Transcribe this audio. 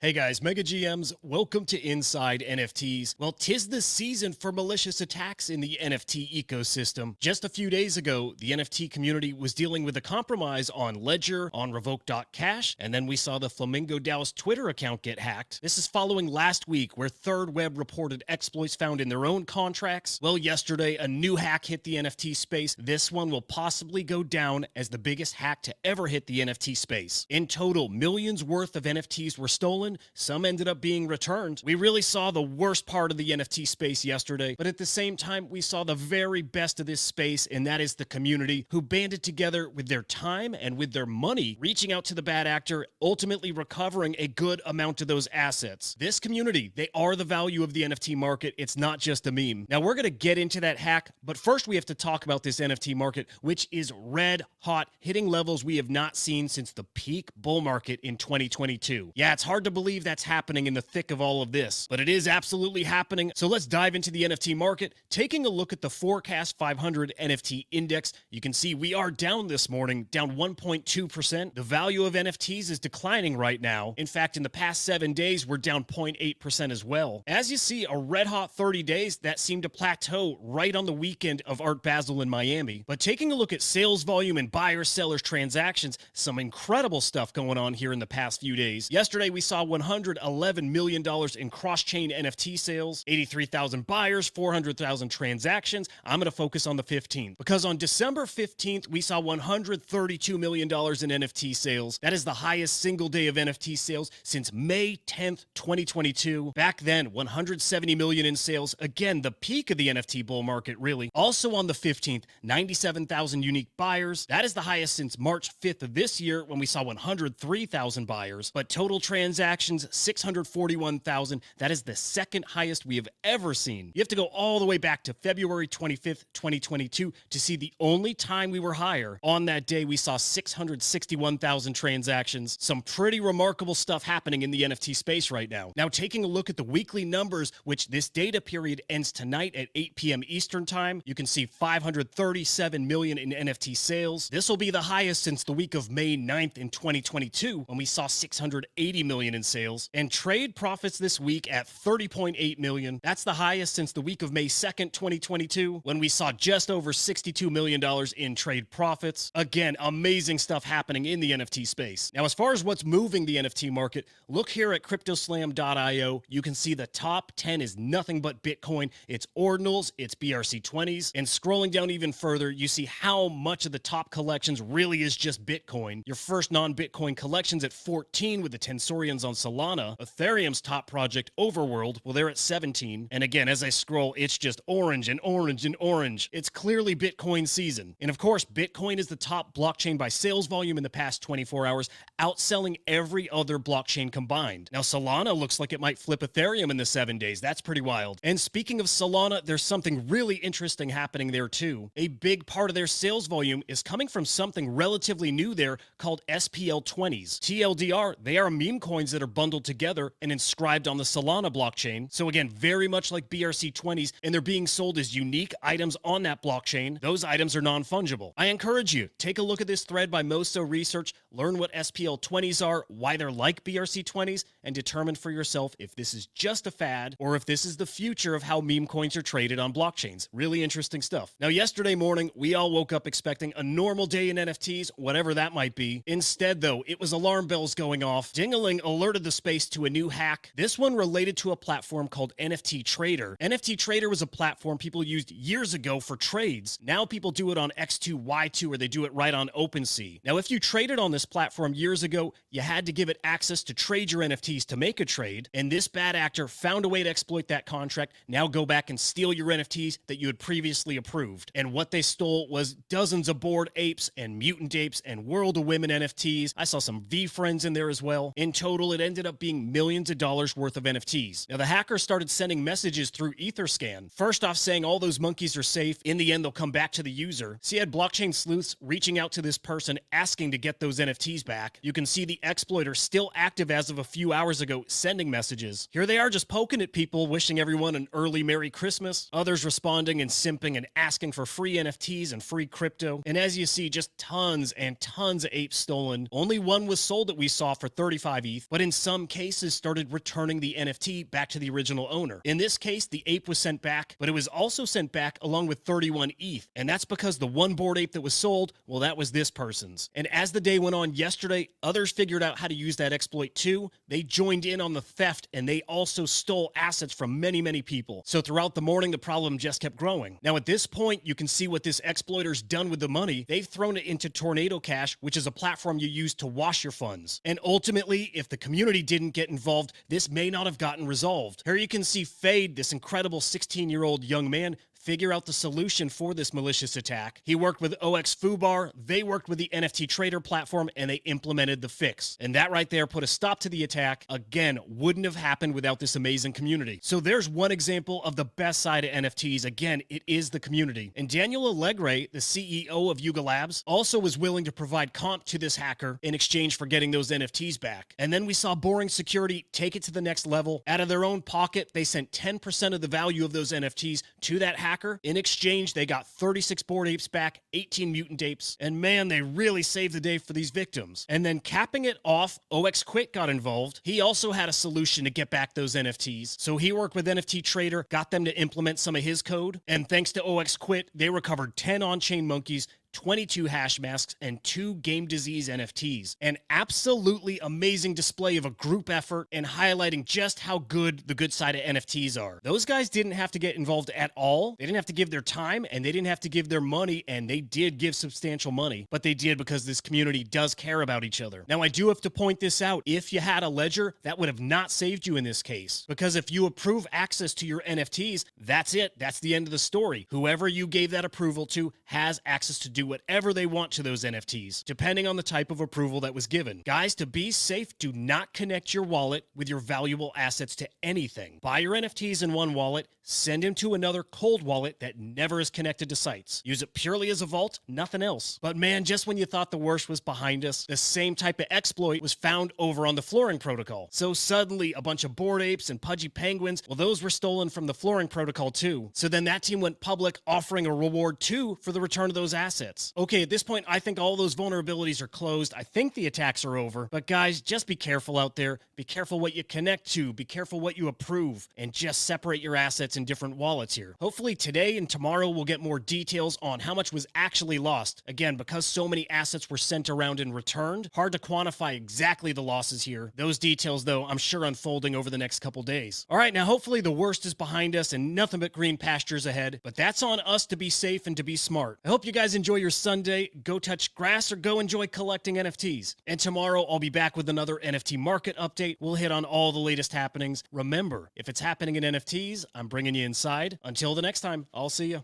Hey guys, Mega GMs, welcome to Inside NFTs. Well, 'tis the season for malicious attacks in the NFT ecosystem. Just a few days ago, the NFT community was dealing with a compromise on Ledger, on revoke.cash, and then we saw the Flamingo DAO's Twitter account get hacked. This is following last week where Third Web reported exploits found in their own contracts. Well, yesterday, a new hack hit the NFT space. This one will possibly go down as the biggest hack to ever hit the NFT space. In total, millions worth of NFTs were stolen. Some ended up being returned. We really saw the worst part of the NFT space yesterday, but at the same time, we saw the very best of this space, and that is the community who banded together with their time and with their money, reaching out to the bad actor, ultimately recovering a good amount of those assets. This community, they are the value of the NFT market. It's not just a meme. Now, we're going to get into that hack, but first we have to talk about this NFT market, which is red hot, hitting levels we have not seen since the peak bull market in 2022. Yeah, it's hard to believe that's happening in the thick of all of this, but it is absolutely happening. So let's dive into the NFT market. Taking a look at the Forkast 500 NFT index, you can see we are down this morning, down 1.2%. The value of NFTs is declining right now. In fact, in the past 7 days, we're down 0.8% as well. As you see, a red hot 30 days that seemed to plateau right on the weekend of Art Basel in Miami. But taking a look at sales volume and buyers, sellers, transactions, some incredible stuff going on here in the past few days. Yesterday, we saw $111 million in cross-chain NFT sales, 83,000 buyers, 400,000 transactions. I'm going to focus on the 15th because on December 15th, we saw $132 million in NFT sales. That is the highest single day of NFT sales since May 10th, 2022. Back then, $170 million in sales. Again, the peak of the NFT bull market, really. Also on the 15th, 97,000 unique buyers. That is the highest since March 5th of this year when we saw 103,000 buyers. But total transactions, 641,000. That is the second highest we have ever seen. You have to go all the way back to February 25th, 2022 to see the only time we were higher. On that day, we saw 661,000 transactions. Some pretty remarkable stuff happening in the NFT space right now. Now, taking a look at the weekly numbers, which this data period ends tonight at 8 p.m. Eastern time, you can see 537 million in NFT sales. This will be the highest since the week of May 9th in 2022 when we saw 680 million in sales, and trade profits this week at 30.8 million. That's the highest since the week of May 2nd, 2022, when we saw just over $62 million in trade profits. Again, amazing stuff happening in the NFT space. Now, as far as what's moving the NFT market, look here at CryptoSlam.io. You can see the top 10 is nothing but Bitcoin. It's ordinals, it's BRC20s, and scrolling down even further, you see how much of the top collections really is just Bitcoin. Your first non-Bitcoin collections at 14 with the Tensorians on Solana. Ethereum's top project, Overworld, well, they're at 17. And again, as I scroll, it's just orange and orange and orange. It's clearly Bitcoin season. And of course, Bitcoin is the top blockchain by sales volume in the past 24 hours, outselling every other blockchain combined. Now, Solana looks like it might flip Ethereum in the 7 days. That's pretty wild. And speaking of Solana, there's something really interesting happening there too. A big part of their sales volume is coming from something relatively new there called SPL20s. TLDR, they are meme coins that are bundled together and inscribed on the Solana blockchain. So again, very much like BRC20s, and they're being sold as unique items on that blockchain. Those items are non-fungible. I encourage you, take a look at this thread by Moso Research, learn what SPL20s are, why they're like BRC20s, and determine for yourself if this is just a fad or if this is the future of how meme coins are traded on blockchains. Really interesting stuff. Now, yesterday morning, we all woke up expecting a normal day in NFTs, whatever that might be. Instead, though, it was alarm bells going off. Ding-a-ling alerted the space to a new hack. This one related to a platform called NFT Trader. NFT Trader was a platform people used years ago for trades. Now people do it on X2, Y2, or they do it right on OpenSea. Now, if you traded on this platform years ago, you had to give it access to trade your NFTs to make a trade, and this bad actor found a way to exploit that contract. Now go back and steal your NFTs that you had previously approved. And what they stole was dozens of Bored Apes and Mutant Apes and World of Women NFTs. I saw some V-Friends in there as well. In total, it ended up being millions of dollars worth of NFTs. Now, the hacker started sending messages through Etherscan. First off, saying all those monkeys are safe. In the end, they'll come back to the user. So you had blockchain sleuths reaching out to this person asking to get those NFTs back. You can see the exploiter still active as of a few hours ago, sending messages. Here they are just poking at people, wishing everyone an early Merry Christmas. Others responding and simping and asking for free NFTs and free crypto. And as you see, just tons and tons of apes stolen. Only one was sold that we saw for 35 ETH, but in some cases started returning the NFT back to the original owner. In this case, the ape was sent back, but it was also sent back along with 31 ETH. And that's because the one Bored Ape that was sold, well, that was this person's. And as the day went on yesterday, others figured out how to use that exploit too. They joined in on the theft, and they also stole assets from many, many people. So throughout the morning, the problem just kept growing. Now at this point, you can see what this exploiter's done with the money. They've thrown it into Tornado Cash, which is a platform you use to wash your funds. And ultimately, if the community didn't get involved, this may not have gotten resolved. Here you can see Fade, this incredible 16-year-old young man, figure out the solution for this malicious attack. He worked with OX Fubar, they worked with the NFT trader platform, and they implemented the fix. And that right there put a stop to the attack. Again, wouldn't have happened without this amazing community. So there's one example of the best side of NFTs. Again, it is the community. And Daniel Allegre, the CEO of Yuga Labs, also was willing to provide comp to this hacker in exchange for getting those NFTs back. And then we saw Boring Security take it to the next level. Out of their own pocket, they sent 10% of the value of those NFTs to that hacker. In exchange, they got 36 Bored Apes back, 18 Mutant Apes, and man, they really saved the day for these victims. And then capping it off, OX Quit got involved. He also had a solution to get back those NFTs. So he worked with NFT Trader, got them to implement some of his code, and thanks to OX Quit, they recovered 10 on-chain monkeys, 22 hash masks, and 2 Game Disease NFTs. An absolutely amazing display of a group effort and highlighting just how good the good side of NFTs are. Those guys didn't have to get involved at all. They didn't have to give their time, and they didn't have to give their money, and they did give substantial money, but they did because this community does care about each other. Now, I do have to point this out. If you had a ledger, that would have not saved you in this case, because if you approve access to your NFTs, that's it. That's the end of the story. Whoever you gave that approval to has access to do whatever they want to those NFTs, depending on the type of approval that was given. Guys, to be safe, do not connect your wallet with your valuable assets to anything. Buy your NFTs in one wallet, send them to another cold wallet that never is connected to sites. Use it purely as a vault, nothing else. But man, just when you thought the worst was behind us, the same type of exploit was found over on the Flooring Protocol. So suddenly, a bunch of Bored Apes and Pudgy Penguins, well, those were stolen from the Flooring Protocol too. So then that team went public, offering a reward too for the return of those assets. Okay, at this point, I think all those vulnerabilities are closed. I think the attacks are over. But guys, just be careful out there. Be careful what you connect to. Be careful what you approve. And just separate your assets in different wallets here. Hopefully today and tomorrow we'll get more details on how much was actually lost. Again, because so many assets were sent around and returned, hard to quantify exactly the losses here. Those details, though, I'm sure unfolding over the next couple days. All right, now hopefully the worst is behind us and nothing but green pastures ahead. But that's on us to be safe and to be smart. I hope you guys enjoy your Sunday. Go touch grass or go enjoy collecting NFTs. And tomorrow I'll be back with another NFT market update. We'll hit on all the latest happenings. Remember, if it's happening in NFTs, I'm bringing you inside. Until the next time, I'll see you.